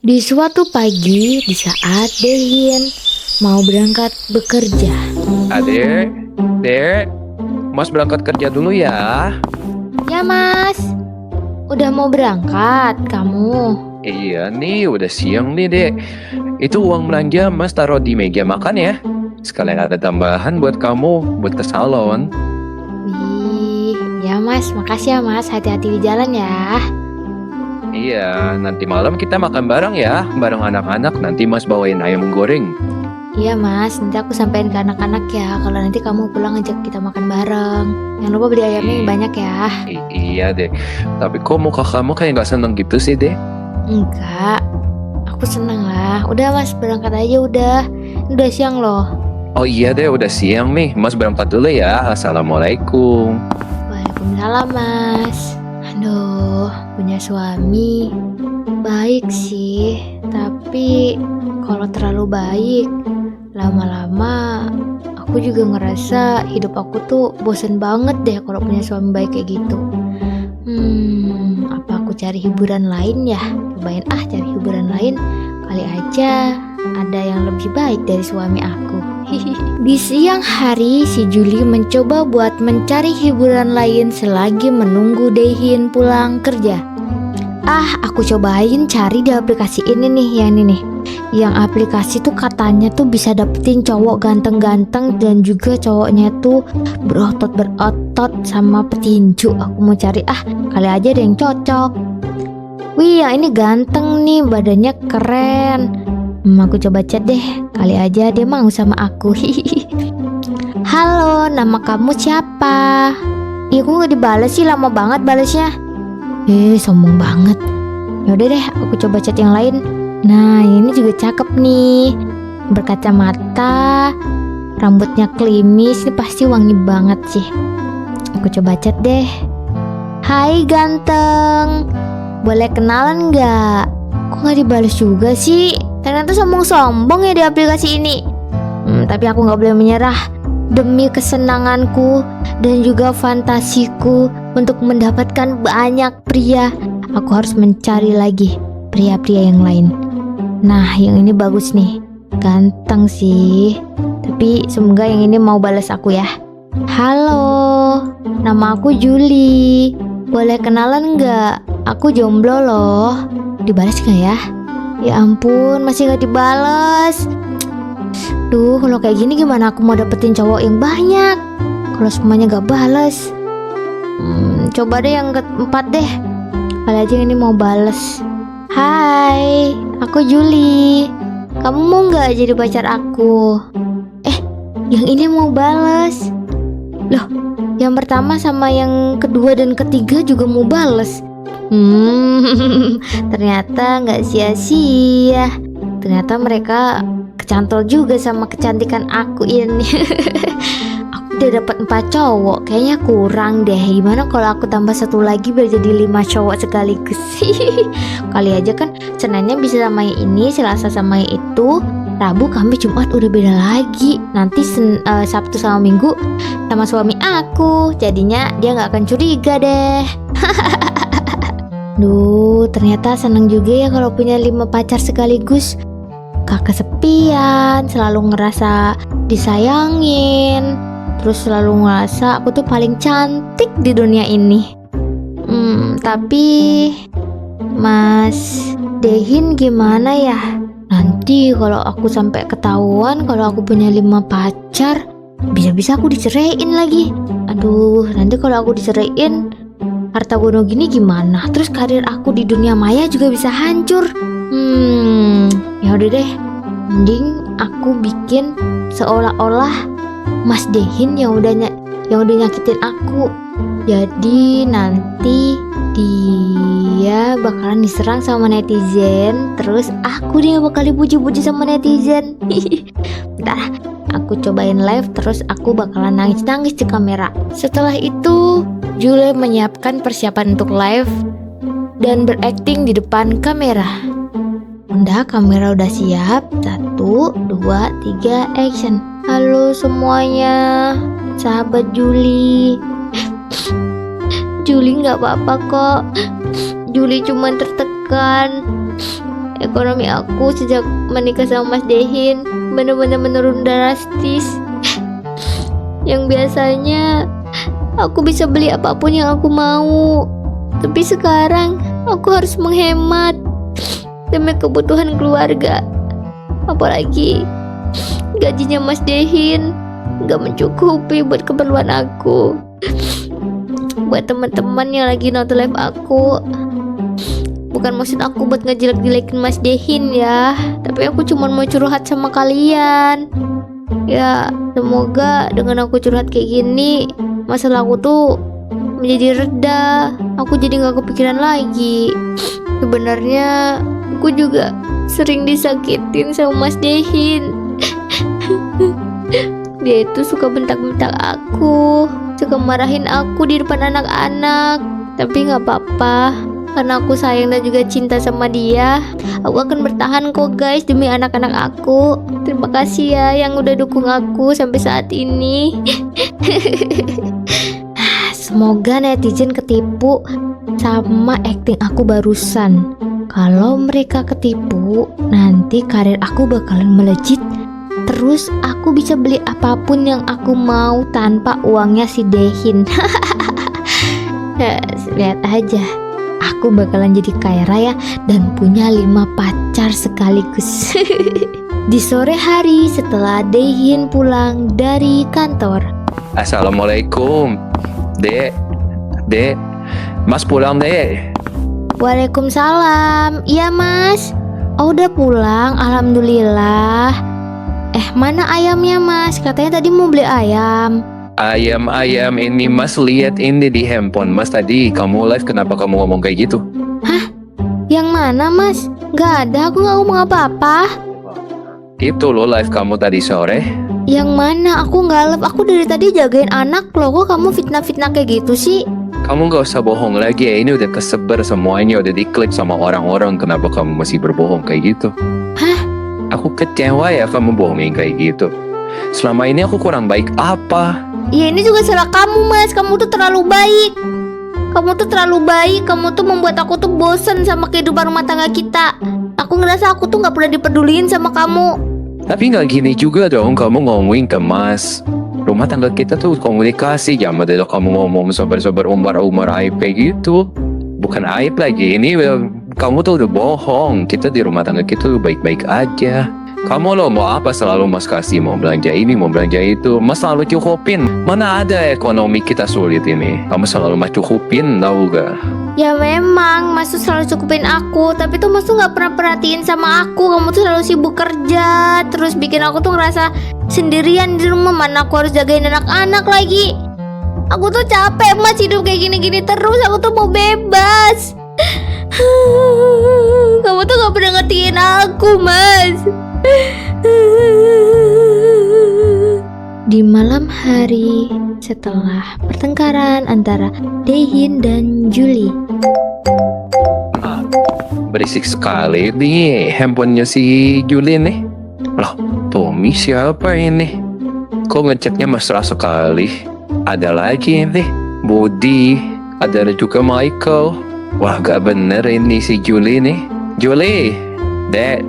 Di suatu pagi, di saat Dehin mau berangkat bekerja. Adek, Dek, Mas berangkat kerja dulu ya. Ya mas, udah mau berangkat kamu? Iya nih, udah siang nih, Dek. Itu uang belanja Mas taruh di meja makan ya. Sekalian ada tambahan buat kamu, buat ke salon. Wih, ya mas, makasih ya mas, hati-hati di jalan ya. Iya, nanti malam kita makan bareng ya, bareng anak-anak. Nanti Mas bawain ayam goreng. Iya mas, nanti aku sampein ke anak-anak ya. Kalau nanti kamu pulang ngajak kita makan bareng. Jangan lupa beli ayamnya yang banyak ya. Iya, Dek. Tapi kok muka kamu kayak nggak seneng gitu sih, Dek? Enggak, aku seneng lah. Udah mas, berangkat aja udah. Ini udah siang loh. Oh iya, Dek, udah siang nih. Mas berangkat dulu ya. Assalamualaikum. Waalaikumsalam mas. Aduh, punya suami baik sih, tapi kalau terlalu baik, lama-lama aku juga ngerasa hidup aku tuh bosen banget deh kalau punya suami baik kayak gitu. Apa aku cari hiburan lain ya? Cobain cari hiburan lain, kali aja ada yang lebih baik dari suami aku. Di siang hari, si Juli mencoba buat mencari hiburan lain selagi menunggu Dehin pulang kerja. Aku cobain cari di aplikasi ini nih, yang ini nih. Yang aplikasi tuh katanya tuh bisa dapetin cowok ganteng-ganteng dan juga cowoknya tuh berotot-berotot sama petinju. Aku mau cari, kali aja ada yang cocok. Wih, yang ini ganteng nih, badannya keren. Aku coba chat deh, kali aja dia mau sama aku. Halo, nama kamu siapa? Ih, kok gak dibales sih, lama banget balesnya. Sombong banget. Yaudah deh, aku coba chat yang lain. Nah, ini juga cakep nih. Berkacamata, rambutnya klimis, ini pasti wangi banget sih. Aku coba chat deh. Hai ganteng, boleh kenalan gak? Kok gak dibales juga sih? Ternyata sombong-sombong ya di aplikasi ini. Tapi aku gak boleh menyerah. Demi kesenanganku dan juga fantasiku untuk mendapatkan banyak pria, aku harus mencari lagi pria-pria yang lain. Nah, yang ini bagus nih, ganteng sih. Tapi semoga yang ini mau balas aku ya. Halo, nama aku Juli. Boleh kenalan gak? Aku jomblo loh. Dibalas gak ya? Ya ampun, masih gak dibales. Duh, kalau kayak gini gimana aku mau dapetin cowok yang banyak kalau semuanya gak bales? Coba deh yang keempat deh, kali aja ini mau bales. Hai, aku Juli. Kamu mau gak jadi pacar aku? Yang ini mau bales. Loh, yang pertama sama yang kedua dan ketiga juga mau bales. Ternyata gak sia-sia. Ternyata mereka kecantol juga sama kecantikan aku ini. Aku udah dapat 4 cowok, kayaknya kurang deh. Gimana kalau aku tambah satu lagi biar jadi 5 cowok sekaligus? Kali aja kan Seninnya bisa sama yang ini, Selasa sama yang itu, Rabu, Kamis, Jumat udah beda lagi. Nanti Sabtu sama Minggu sama suami aku. Jadinya dia gak akan curiga deh. Duh, ternyata seneng juga ya kalau punya 5 pacar sekaligus. Gak kesepian, selalu ngerasa disayangin, terus selalu ngerasa aku tuh paling cantik di dunia ini. Tapi Mas Dehin gimana ya? Nanti kalau aku sampai ketahuan kalau aku punya 5 pacar, bisa-bisa aku diceraiin lagi. Aduh, nanti kalau aku diceraiin, harta gono gini gimana? Terus karir aku di dunia maya juga bisa hancur. Ya udah deh, mending aku bikin seolah-olah Mas Dehin yang udah nyakitin aku. Jadi nanti dia bakalan diserang sama netizen, terus aku dia bakal dipuji-puji sama netizen. Bentar, aku cobain live, terus aku bakalan nangis-nangis di kamera. Setelah itu, Jule menyiapkan persiapan untuk live dan berakting di depan kamera. Udah, kamera udah siap. 1, 2, 3, action. Halo semuanya, sahabat Juli. Juli gak apa-apa kok. Juli cuma tertekan. ekonomi aku sejak menikah sama Mas Dehin bener-bener menurun drastis. Yang biasanya aku bisa beli apapun yang aku mau, tapi sekarang aku harus menghemat demi kebutuhan keluarga. Apalagi gajinya Mas Dehin gak mencukupi buat keperluan aku. Buat teman-teman yang lagi nonton live aku, bukan maksud aku buat ngejelek-jelekin Mas Dehin ya, tapi aku cuma mau curhat sama kalian. Ya, semoga dengan aku curhat kayak gini, masalah aku tuh menjadi reda. Aku jadi gak kepikiran lagi. Sebenarnya aku juga sering disakitin sama Mas Dehin. Dia itu suka bentak-bentak aku, suka marahin aku di depan anak-anak. Tapi gak apa-apa, karena aku sayang dan juga cinta sama dia. Aku akan bertahan kok guys, demi anak-anak aku. Terima kasih ya yang udah dukung aku sampai saat ini. Semoga netizen ketipu sama acting aku barusan. Kalau mereka ketipu, nanti karir aku bakalan melejit. Terus aku bisa beli apapun yang aku mau tanpa uangnya si Dehin. Lihat aja, aku bakalan jadi kaya raya dan punya 5 pacar sekaligus. Di sore hari setelah Dehin pulang dari kantor. Assalamualaikum. Dek, Mas pulang dek. Waalaikumsalam. Iya Mas. Oh udah pulang, alhamdulillah. Mana ayamnya Mas? Katanya tadi mau beli ayam. Ayam ini Mas lihat ini di handphone Mas tadi. Kamu live, kenapa kamu ngomong kayak gitu? Hah? Yang mana Mas? Gak ada, aku gak ngomong apa-apa. Itu loh live kamu tadi sore. Yang mana? Aku gak live, aku dari tadi jagain anak loh. Kok kamu fitnah-fitnah kayak gitu sih? Kamu gak usah bohong lagi ya. Ini udah kesebar semuanya, udah diklip sama orang-orang. Kenapa kamu masih berbohong kayak gitu? Hah? Aku kecewa ya kamu bohongin kayak gitu. Selama ini aku kurang baik apa? Ya ini juga salah kamu Mas. Kamu tuh terlalu baik. Kamu tuh membuat aku tuh bosen sama kehidupan rumah tangga kita. Aku ngerasa aku tuh gak pernah dipeduliin sama kamu. Tapi gak gini juga dong kamu ngomongin ke Mas. Rumah tangga kita tuh komunikasi. Jangan ada kamu ngomong sabar-sabar umbar-umbar aib kayak gitu. Bukan aib lagi, ini kamu tuh udah bohong. Kita di rumah tangga kita tuh baik-baik aja. Kamu loh mau apa selalu Mas kasih, mau belanja ini, mau belanja itu. Mas selalu cukupin. Mana ada ekonomi kita sulit ini. Kamu selalu Mas cukupin, tahu gak? Ya memang Mas tuh selalu cukupin aku, tapi tuh Mas tuh gak pernah perhatiin sama aku. Kamu tuh selalu sibuk kerja, terus bikin aku tuh ngerasa sendirian di rumah. Mana aku harus jagain anak-anak lagi. Aku tuh capek Mas hidup kayak gini-gini terus. Aku tuh mau bebas. Kamu tuh gak pernah ngertiin aku Mas. Di malam hari setelah pertengkaran antara Dehin dan Julie. Berisik sekali nih handphonenya si Julie nih. Loh, Tommy siapa ini? Kok ngechatnya mesra sekali? Ada lagi nih, Budi. Ada juga Michael. Wah, gak bener ini si Julie nih. Julie, Dek,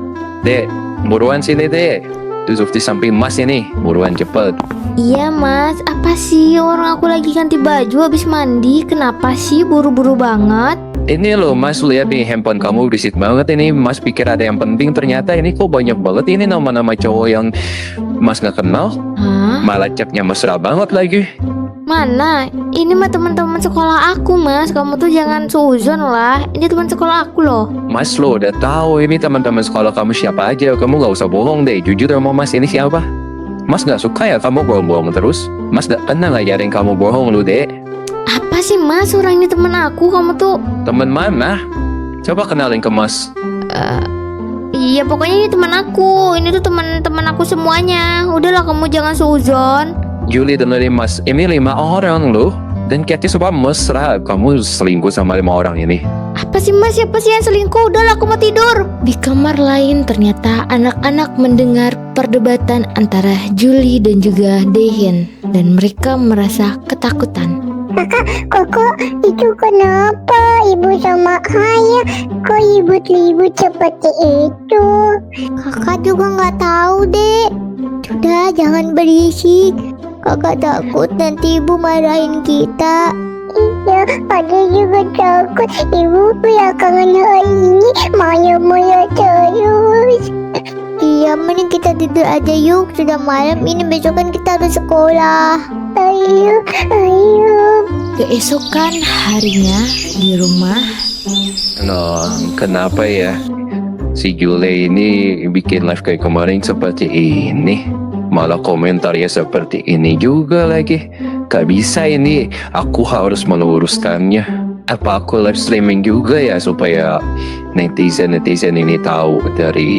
buruan sini dek. Duduk di samping Mas ini, buruan cepet. Iya Mas, apa sih, orang aku lagi ganti baju habis mandi. Kenapa sih buru-buru banget? Ini loh Mas, lihat nih handphone kamu berisik banget ini. Mas pikir ada yang penting, ternyata ini kok banyak banget ini nama-nama cowok yang Mas gak kenal. Hah? Malah chatnya mesra banget lagi. Mana? Ini mah teman-teman sekolah aku Mas. Kamu tuh jangan suzon lah. Ini teman sekolah aku loh. Mas lo udah tahu ini teman-teman sekolah kamu siapa aja. Kamu gak usah bohong deh, jujur sama Mas ini siapa. Mas gak suka ya kamu bohong-bohong terus. Mas gak pernah ngajarin kamu bohong lu dek. Apa sih Mas? Orang ini teman aku. Kamu tuh Temen mana? Coba kenalin ke Mas. iya pokoknya ini teman aku. Ini tuh teman-teman aku semuanya. Udahlah kamu jangan suzon. Julie dengerin Mas, ini 5 orang loh. Dan kayaknya semua mesra. Kamu selingkuh sama 5 orang ini. Apa sih Mas? Siapa sih yang selingkuh? Udahlah aku mau tidur. Di kamar lain ternyata anak-anak mendengar perdebatan antara Julie dan juga Dehin. Dan mereka merasa ketakutan. Kakak, itu kenapa ibu sama ayah kok ribut-ribut seperti itu? Kakak juga nggak tahu, Dek. Sudah, jangan berisik. Kakak takut nanti ibu marahin kita. Iya, ada juga takut ibu belakangan hari ini marah-marah terus. Iya, mending kita tidur aja yuk. Sudah malam ini, besok kan kita harus sekolah. Ayo. Keesokan harinya di rumah, Nah, kenapa ya si Jule ini bikin live kayak kemarin seperti ini? Malah komentarnya seperti ini juga lagi. Gak bisa ini, aku harus meluruskannya. Apa aku live streaming juga ya supaya netizen ini tahu dari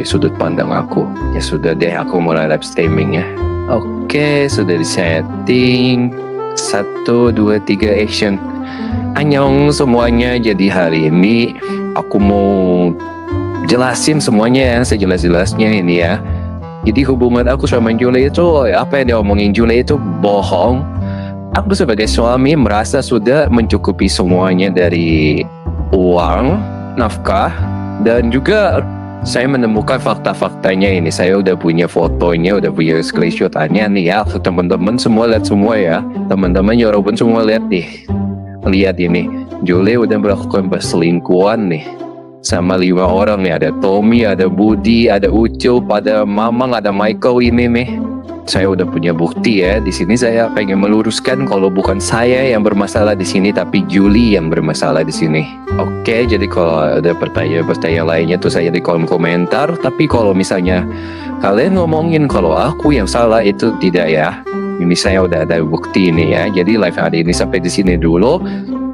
sudut pandang aku. Ya sudah deh, aku mulai live streaming ya. Oke, sudah disetting. 1, 2, 3 action. Annyeong semuanya. Jadi hari ini aku mau jelasin semuanya ya, sejelas-jelasnya ini ya. Jadi hubungan aku sama Jule itu, apa yang dia omongin Jule itu bohong. Aku sebagai suami merasa sudah mencukupi semuanya dari uang, nafkah, dan juga saya menemukan fakta-faktanya ini. Saya udah punya fotonya, udah punya screenshotannya nih ya. Teman-teman semua lihat semua ya. Teman-teman Yorobun semua lihat nih. Lihat ini, Jule udah melakukan perselingkuhan nih sama 5 orang nih. Ada Tommy, ada Budi, ada Ucup, ada Mamang, ada Michael ini nih. Saya udah punya bukti ya. Di sini saya pengen meluruskan kalau bukan saya yang bermasalah di sini, tapi Julie yang bermasalah di sini. Oke, jadi kalau ada pertanyaan lainnya tuh saya di kolom komentar. Tapi kalau misalnya kalian ngomongin kalau aku yang salah, itu tidak ya. Ini saya udah ada bukti ini ya. Jadi live hari ini sampai di sini dulu.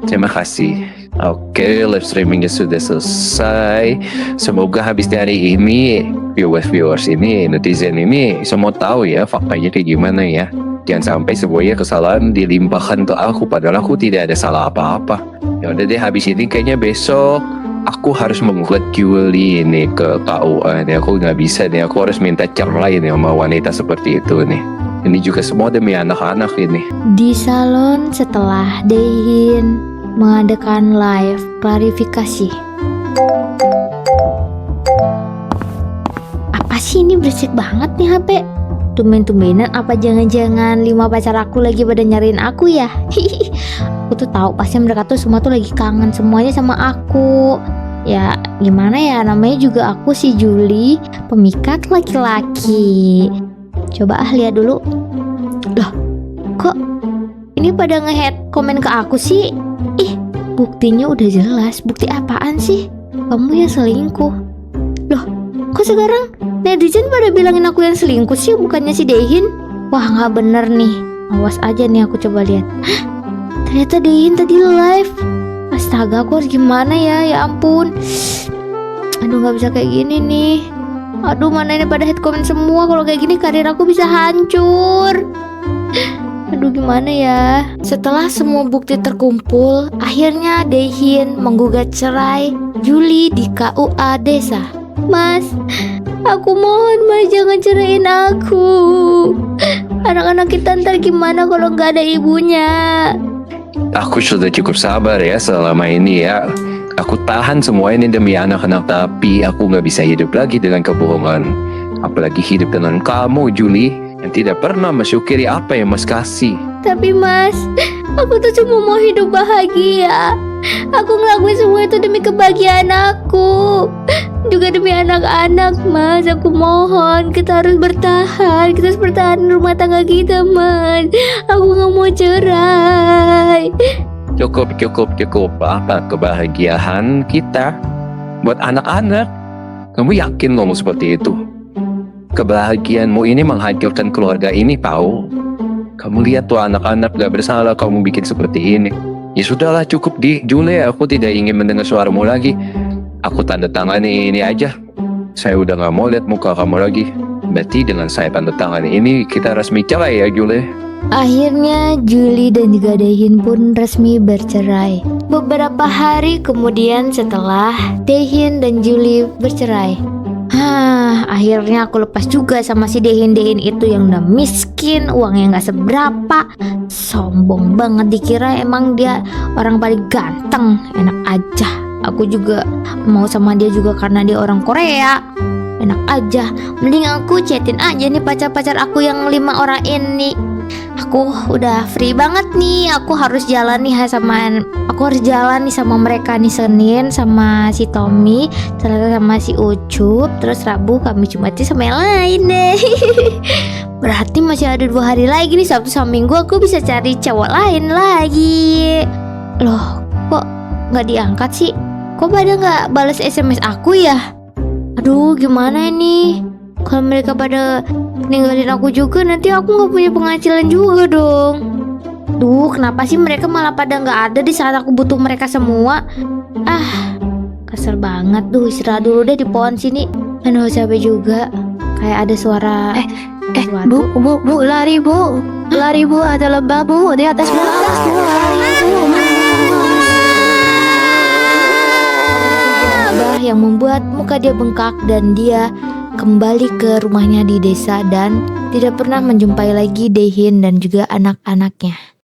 Terima kasih. Oke, live streamingnya sudah selesai. Semoga habis dari ini viewers ini, netizen ini semua tahu ya faktanya kayak gimana ya. Jangan sampai semuanya kesalahan dilimpahkan ke aku padahal aku tidak ada salah apa-apa. Ya udah deh, habis ini kayaknya besok aku harus menggugat Julie ini ke KUA nih. Aku nggak bisa nih, aku harus minta cerai nih sama wanita seperti itu nih. Ini juga semua demi anak-anak ini. di salon setelah Daehin mengadakan live klarifikasi. Apa sih ini berisik banget nih HP? Tumben-tumbenan apa jangan-jangan 5 pacar aku lagi pada nyariin aku ya? Aku tuh tahu pasti mereka tuh semua tuh lagi kangen semuanya sama aku. Ya gimana ya, namanya juga aku si Julie, pemikat laki-laki. Coba lihat dulu. Loh, kok ini pada nge-head komen ke aku sih? Ih, buktinya udah jelas. Bukti apaan sih? Kamu yang selingkuh. Loh, kok sekarang netizen pada bilangin aku yang selingkuh sih, bukannya si Daehin? Wah, nggak bener nih. Awas aja nih, aku coba lihat. Hah, ternyata Daehin tadi live. Astaga, aku harus gimana ya? Ya ampun. Aduh, nggak bisa kayak gini nih. Aduh, mana ini pada head comment semua. Kalau kayak gini karir aku bisa hancur. Aduh, gimana ya? Setelah semua bukti terkumpul, akhirnya Daehin menggugat cerai Julie di KUA desa. Mas, aku mohon mas jangan ceraiin aku. Anak-anak kita ntar gimana kalau nggak ada ibunya? Aku sudah cukup sabar ya selama ini ya. Aku tahan semua ini demi anak-anak, tapi aku nggak bisa hidup lagi dengan kebohongan. Apalagi hidup dengan kamu, Julie, yang tidak pernah mensyukuri apa yang mas kasih. Tapi mas, aku tuh cuma mau hidup bahagia. Aku ngelakuin semua itu demi kebahagiaan aku, juga demi anak-anak mas. Aku mohon, kita harus bertahan. Kita harus bertahan rumah tangga kita mas. Aku gak mau cerai. Cukup. Apa kebahagiaan kita buat anak-anak? Kamu yakin ngomong seperti itu? Kebahagiaanmu ini menghancurkan keluarga ini, tahu? Kamu lihat tuh anak-anak gak bersalah kamu bikin seperti ini. Ya sudahlah, cukup di Julie. Aku tidak ingin mendengar suaramu lagi. Aku tanda tangan ini aja. Saya udah gak mau lihat muka kamu lagi. Berarti dengan saya tanda tangan ini kita resmi cerai ya, Julie. Akhirnya Julie dan juga Daehin pun resmi bercerai. Beberapa hari kemudian setelah Daehin dan Julie bercerai. Akhirnya aku lepas juga sama si Dehin-Dehin itu yang udah miskin, uangnya nggak seberapa. Sombong banget, dikira emang dia orang paling ganteng. Enak aja. Aku juga mau sama dia juga karena dia orang Korea. Enak aja. Mending aku chatin aja nih pacar-pacar aku yang 5 orang ini. Aku udah free banget nih. Aku harus jalan nih sama mereka nih, Senin sama si Tommy, Selasa sama si Ucup, terus Rabu, Kamis, Jumat sama yang lain deh. Berarti masih ada 2 hari lagi nih, Sabtu sama Minggu aku bisa cari cowok lain lagi. Loh, kok nggak diangkat sih? Kok pada nggak balas SMS aku ya? Aduh, gimana ini? Kalau mereka pada ninggalin aku juga, nanti aku nggak punya penghasilan juga dong. Duh, kenapa sih mereka malah pada nggak ada di saat aku butuh mereka semua? Kesel banget. Duh, istirahat dulu deh di pohon sini. Aduh, capek juga. Kayak ada suara. sesuatu. Bu, lari bu, ada lebah bu di atas motor bu, lari bu. Lebah yang membuat muka dia bengkak dan dia kembali ke rumahnya di desa dan tidak pernah menjumpai lagi Dehin dan juga anak-anaknya.